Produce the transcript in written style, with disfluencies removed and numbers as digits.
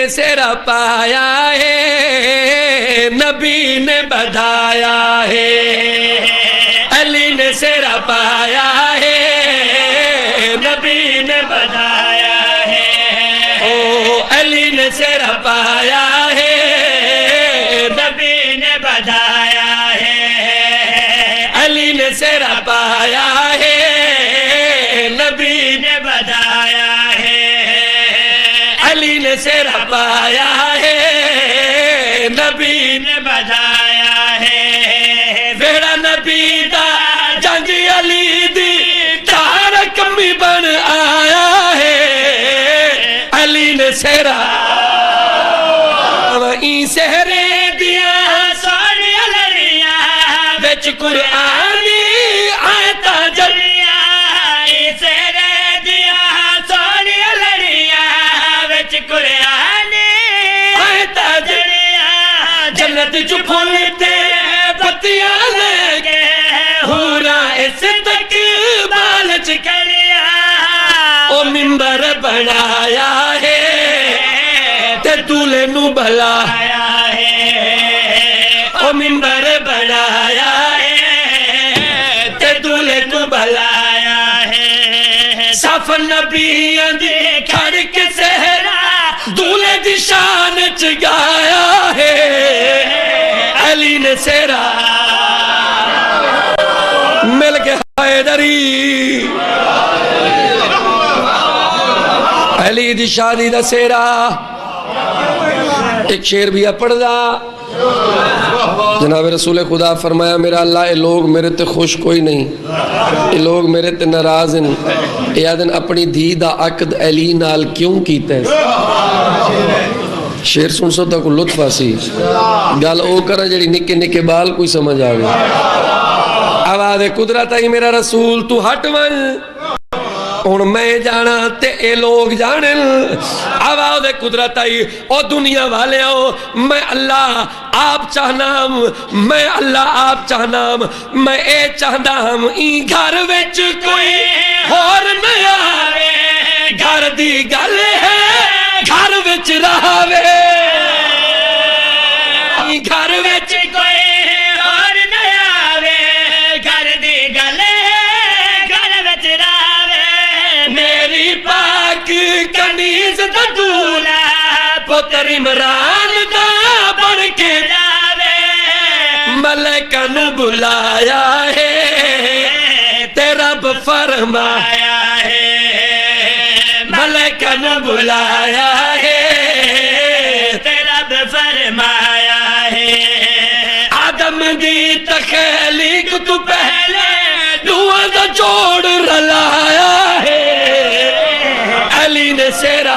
نے سیرا پایا ہے نبی نے بدھایا ہے علی نے سیرا پایا ہے نبی نے بدھایا ہے او علی نے سیرا پایا ہے نبی نے بدھایا ہے علی نے سیرا پایا ہے نبی نے بدھایا ہے علی نے سیرا پایا ہے نبی نے بدھایا ہے ویڑا نبی دا جنگ علی دی تار کمی بن آیا ہے علی نے سیرا وہیں سہرے دیا ساری لڑیاں بچ قرآنی آیتا جلیاں سہرے دیا ساری لڑیاں بچ قرآنی آیتا جلیاں جنت جو پھولتے پتیاں لے گئے ہورا اس تک بالچ کریاں او ممبر بنایا ہے تے دولے نو بلایا ہے او ممبر بنایا ہے تے دولے نو بلایا ہے صف نبیاں دی کھڑ کے سہرا دولے دی شان چگایا ہے علی نے سیرا مل کے حیدری علی دی شادی دا سیرا ایک شعر بھی پڑھ دا جناب رسول خدا فرمایا میرا اللہ اے لوگ میرے تے خوش کوئی نہیں اے لوگ میرے تے ناراض ہیں اے آدن اپنی دھی دا عقد علی نال کیوں کیتے شعر سن سو تا کوئی لطف آسی گل او کرا جڑی نکے نکے بال کوئی سمجھ آگے آواز قدرت آئی میرا رسول تو ہٹ ون اور میں جانا تے اے لوگ جانن آواز قدرت آئی او دنیا والے ہو میں اللہ آپ چاہنام میں اللہ آپ چاہنام میں اے چاہنام این گھر وچ کوئی اور نہ آوے گھر دی گل ہے گھر وچ رہاوے گھر وچ کوئی اور نہ آوے گھر دی گل ہے گھر وچ رہاوے میری پاک کنیز دا دولا پتر عمران دا بڑھ کے جاوے ملکہ نو بلایا ہے تے رب فرمایا ہے ملکہ نو بلایا ہے تے رب فرمایا ہے آدم دی تخلیق تو پہلے دعا دا جوڑ رلایا ہے علی نے سیرا